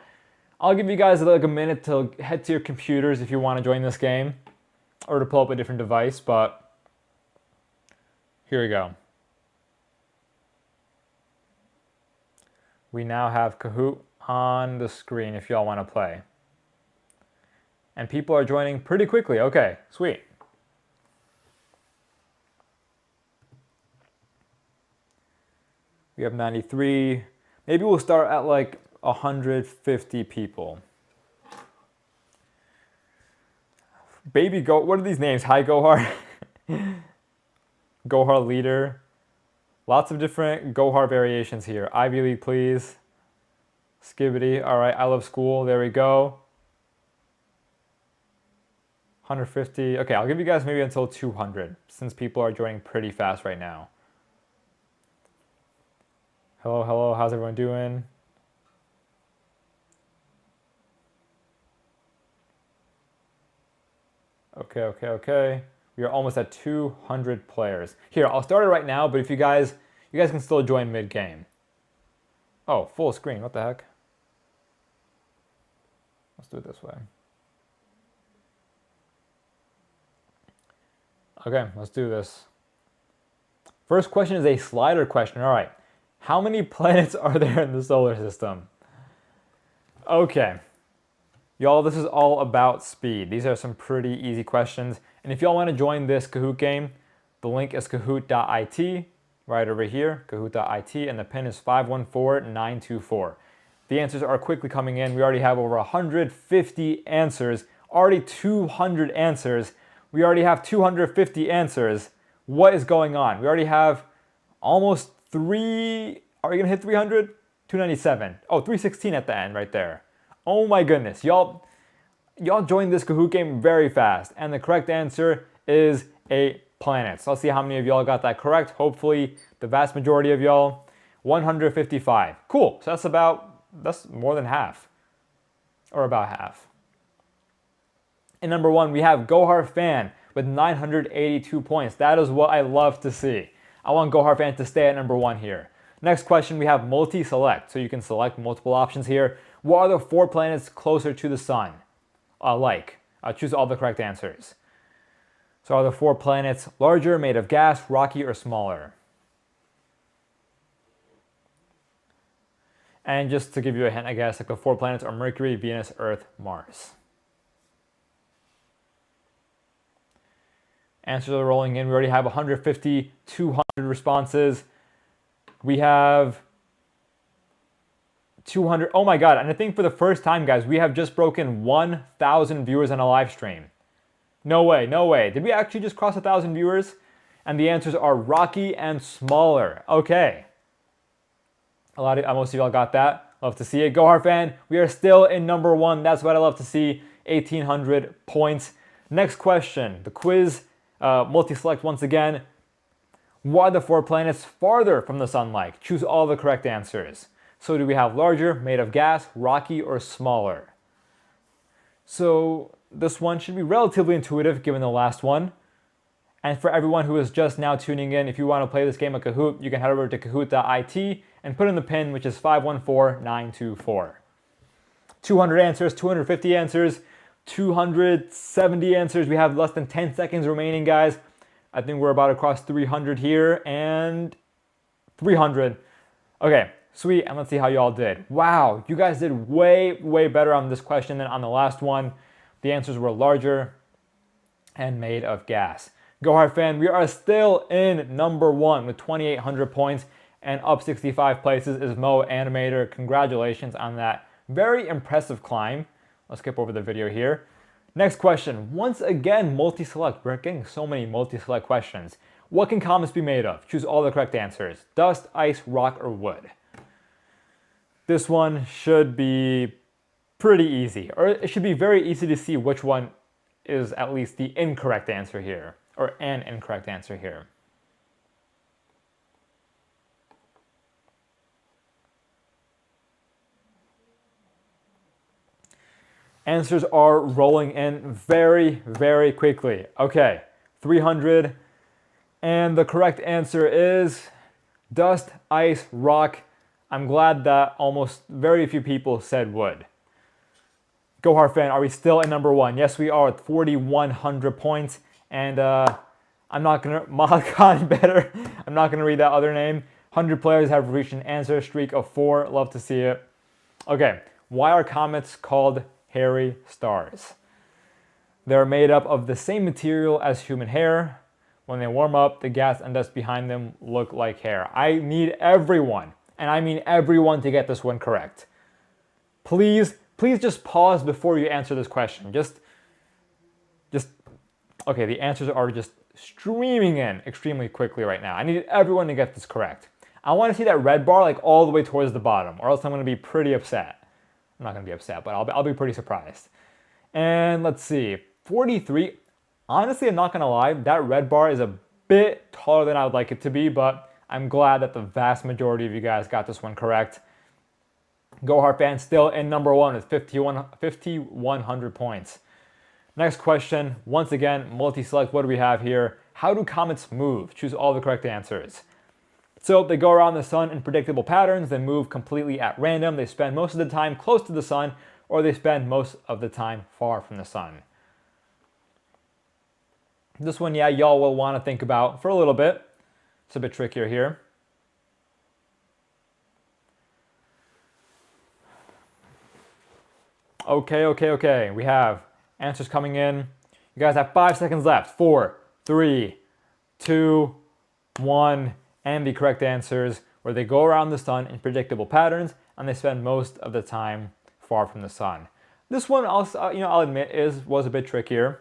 A: I'll give you guys like a minute to head to your computers if you want to join this game or to pull up a different device, but here we go. We now have Kahoot on the screen if y'all want to play. And people are joining pretty quickly. Okay, sweet. We have 93. Maybe we'll start at like 150 people. Baby Go, what are these names? Hi Gohar. Gohar leader. Lots of different Gohar variations here. Ivy League, please. Skibbity. All right, I love school. There we go. 150. Okay, I'll give you guys maybe until 200 since people are joining pretty fast right now. Hello, how's everyone doing? Okay. We are almost at 200 players. Here, I'll start it right now, but if you guys can still join mid-game. Oh, full screen, what the heck? Let's do it this way. Okay, let's do this. First question is a slider question. All right. How many planets are there in the solar system? Okay. Y'all, this is all about speed. These are some pretty easy questions. And if y'all want to join this Kahoot game, the link is kahoot.it, right over here, kahoot.it, and the pin is 514924. The answers are quickly coming in. We already have over 150 answers, already 200 answers. We already have 250 answers. What is going on? We already have almost are we going to hit 300? 297. Oh, 316 at the end right there. Oh my goodness. Y'all joined this Kahoot game very fast. And the correct answer is a planet. So let's see how many of y'all got that correct. Hopefully the vast majority of y'all. 155. Cool. So that's more than half. Or about half. In number one, we have Gohar Fan with 982 points. That is what I love to see. I want Gohar Fan to stay at number one here. Next question, we have multi-select. So you can select multiple options here. What are the 4 planets closer to the sun? Choose all the correct answers. So are the 4 planets larger, made of gas, rocky, or smaller? And just to give you a hint, I guess, like the 4 planets are Mercury, Venus, Earth, Mars. Answers are rolling in. We already have 150, 200 responses. We have 200. Oh my God. And I think for the first time, guys, we have just broken 1,000 viewers on a live stream. No way, no way. Did we actually just cross 1,000 viewers? And the answers are rocky and smaller. Okay. Most of y'all got that. Love to see it. Go Hard Fan. We are still in number 1. That's what I love to see. 1,800 points. Next question. The quiz, multi-select once again. What are the 4 planets farther from the sun like? Choose all the correct answers. So do we have larger, made of gas, rocky, or smaller? So this one should be relatively intuitive given the last one. And for everyone who is just now tuning in, if you want to play this game of Kahoot, you can head over to kahoot.it and put in the pin, which is 514924. 200 answers, 250 answers, 270 answers. We have less than 10 seconds remaining, guys. I think we're about to cross 300 here, and 300. Okay, sweet, and let's see how y'all did. Wow, you guys did way, way better on this question than on the last one. The answers were larger and made of gas. Go Hard Fan, we are still in number 1 with 2,800 points, and up 65 places is Mo Animator. Congratulations on that very impressive climb. Let's skip over the video here. Next question, once again, multi-select. We're getting so many multi-select questions. What can comets be made of? Choose all the correct answers. Dust, ice, rock, or wood. This one should be pretty easy, or it should be very easy to see which one is at least the incorrect answer here, or an incorrect answer here. Answers are rolling in very, very quickly. Okay, 300. And the correct answer is dust, ice, rock. I'm glad that almost very few people said wood. Go Hard Fan, are we still in number 1? Yes, we are at 4,100 points. And I'm not going to, Malakan better. I'm not going to read that other name. 100 players have reached an answer streak of 4. Love to see it. Okay, why are comets called hairy stars? They're made up of the same material as human hair. When they warm up, the gas and dust behind them look like hair. I need everyone, and I mean everyone, to get this one correct. Please just pause before you answer this question. Okay, the answers are just streaming in extremely quickly right now. I need everyone to get this correct. I want to see that red bar like all the way towards the bottom, or else I'm going to be pretty upset. I'm not going to be upset, but I'll be pretty surprised. And let's see, 43. Honestly, I'm not going to lie, that red bar is a bit taller than I would like it to be, but I'm glad that the vast majority of you guys got this one correct. Go Hard Fan still in number 1 with 5,100 points. Next question, once again, multi-select. What do we have here? How do comets move? Choose all the correct answers. So they go around the sun in predictable patterns. They move completely at random. They spend most of the time close to the sun, or they spend most of the time far from the sun. This one, yeah, y'all will want to think about for a little bit. It's a bit trickier here. Okay. We have answers coming in. You guys have 5 seconds left. 4, 3, 2, 1. And the correct answers, where they go around the sun in predictable patterns and they spend most of the time far from the sun. This one, I'll admit, was a bit trickier,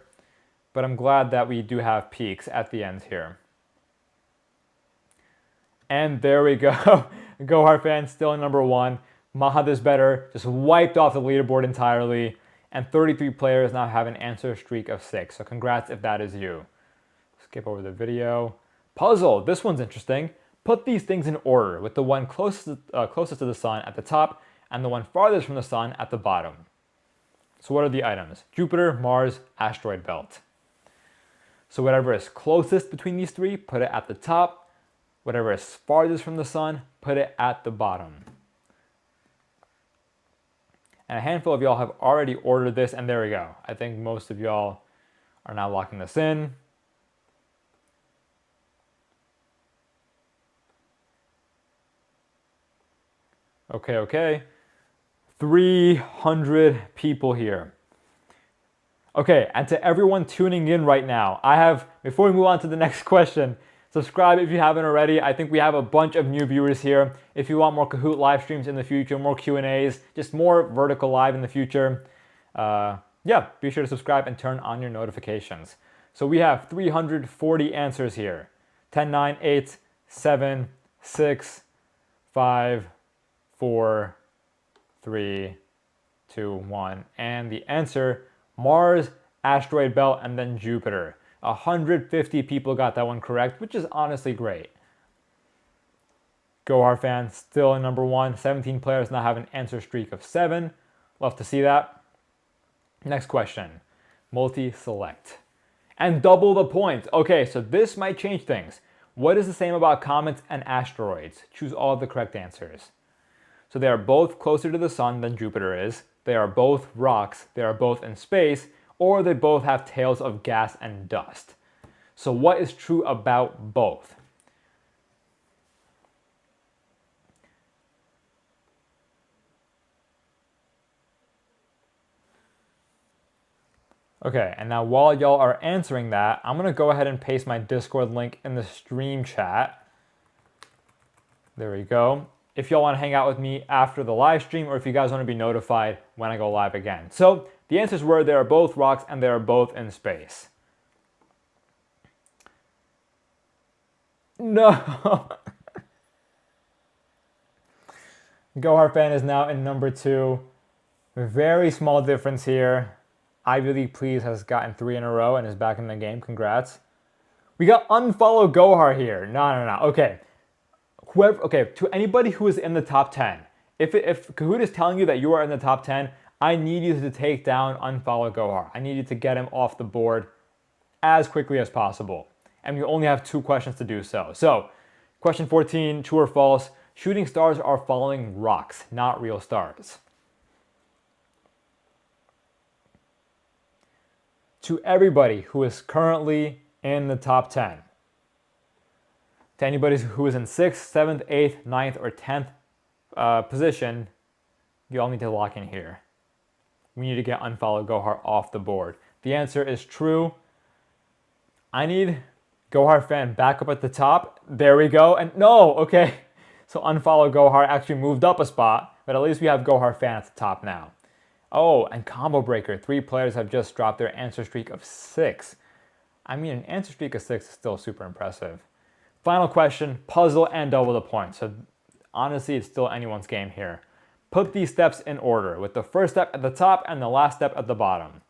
A: but I'm glad that we do have peaks at the end here. And there we go. Go Hard Fan still in number 1. Mahad is better, just wiped off the leaderboard entirely, and 33 players now have an answer streak of 6. So congrats if that is you. Skip over the video. Puzzle, this one's interesting. Put these things in order, with the one closest to the sun at the top and the one farthest from the sun at the bottom. So what are the items? Jupiter, Mars, asteroid belt. So whatever is closest between these three, put it at the top. Whatever is farthest from the sun, put it at the bottom. And a handful of y'all have already ordered this, and there we go. I think most of y'all are now locking this in. Okay. 300 people here. Okay, and to everyone tuning in right now, before we move on to the next question, subscribe if you haven't already. I think we have a bunch of new viewers here. If you want more Kahoot live streams in the future, more Q&As, just more vertical live in the future, yeah, be sure to subscribe and turn on your notifications. So we have 340 answers here. 10, 9, 8, 7, 6, 5, 4, 3, 2, 1. And the answer, Mars, asteroid belt, and then Jupiter. 150 people got that one correct, which is honestly great. Gohar fan still in number 1. 17 players now have an answer streak of 7. Love to see that. Next question. Multi-select. And double the points. Okay, so this might change things. What is the same about comets and asteroids? Choose all of the correct answers. So they are both closer to the sun than Jupiter is. They are both rocks. They are both in space. Or they both have tails of gas and dust. So what is true about both? Okay, and now while y'all are answering that, I'm going to go ahead and paste my Discord link in the stream chat. There we go. If y'all want to hang out with me after the live stream, or if you guys want to be notified when I go live again. So the answers were they are both rocks and they are both in space. No. Gohar fan is now in number 2. Very small difference here. Ivy League Please has gotten 3 in a row and is back in the game. Congrats. We got unfollow Gohar here. No. Okay. To anybody who is in the top 10, if Kahoot is telling you that you are in the top 10, I need you to take down unfollow Gohar. I need you to get him off the board as quickly as possible. And you only have 2 questions to do so. So, question 14, true or false? Shooting stars are falling rocks, not real stars. To everybody who is currently in the top 10. To anybody who is in 6th, 7th, 8th, 9th, or 10th position, you all need to lock in here. We need to get unfollow Gohar off the board. The answer is true. I need Gohar fan back up at the top. There we go. And no, okay. So unfollow Gohar actually moved up a spot, but at least we have Gohar fan at the top now. Oh, and combo breaker. 3 players have just dropped their answer streak of 6. I mean, an answer streak of 6 is still super impressive. Final question, puzzle and double the points. So honestly, it's still anyone's game here. Put these steps in order, with the first step at the top and the last step at the bottom.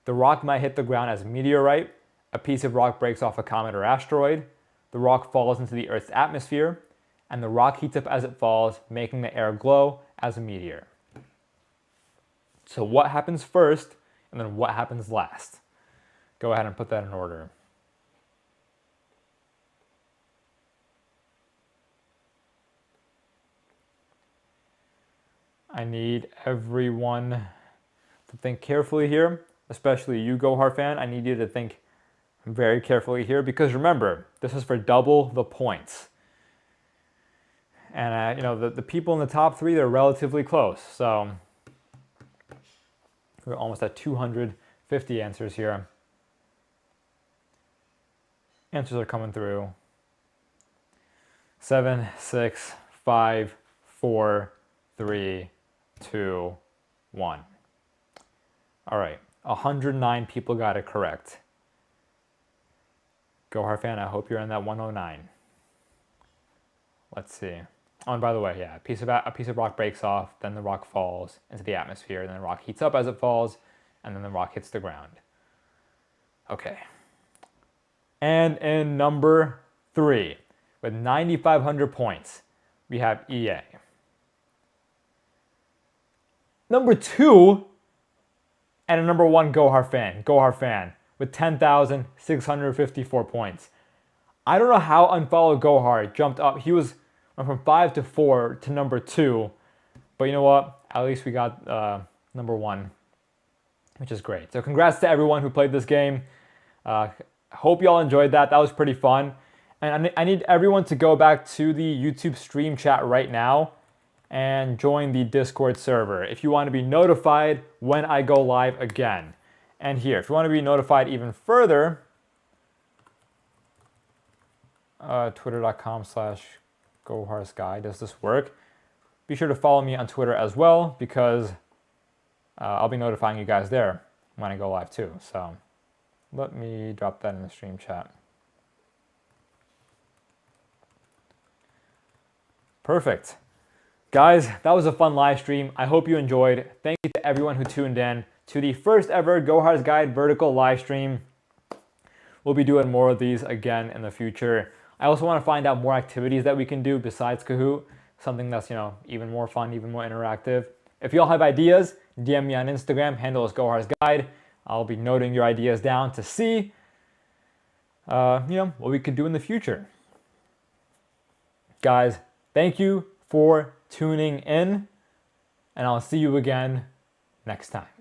A: The rock might hit the ground as a meteorite. A piece of rock breaks off a comet or asteroid. The rock falls into the Earth's atmosphere. And the rock heats up as it falls, making the air glow as a meteor. So what happens first, and then what happens last? Go ahead and put that in order. I need everyone to think carefully here, especially you, Gohar fan. I need you to think very carefully here, because remember, this is for double the points. And the people in the top 3, they're relatively close. So we're almost at 250 answers here. Answers are coming through. 7, 6, 5, 4, 3, 2, 1. All right, 109 people got it correct. Gohar fan, I hope you're in that 109. Let's see. Oh, and by the way, yeah, a piece of rock breaks off, then the rock falls into the atmosphere, then the rock heats up as it falls, and then the rock hits the ground. Okay. And in number 3, with 9,500 points, we have EA. Number 2, and a number 1 Gohar fan, with 10,654 points. I don't know how unfollow Gohar jumped up. He went from 5 to 4 to number 2, but you know what? At least we got number 1, which is great. So congrats to everyone who played this game. Hope y'all enjoyed that. That was pretty fun. And I need everyone to go back to the YouTube stream chat right now and join the Discord server if you want to be notified when I go live again. And here, if you want to be notified even further, twitter.com/GoHorseGuide. Does this work? Be sure to follow me on Twitter as well, because I'll be notifying you guys there when I go live too. So let me drop that in the stream chat. Perfect. Guys, that was a fun live stream. I hope you enjoyed. Thank you to everyone who tuned in to the first ever Go Horse Guide vertical live stream. We'll be doing more of these again in the future. I also want to find out more activities that we can do besides Kahoot, something that's, even more fun, even more interactive. If y'all have ideas, DM me on Instagram, handle is Go Horse Guide. I'll be noting your ideas down to see, what we could do in the future. Guys, thank you for tuning in, and I'll see you again next time.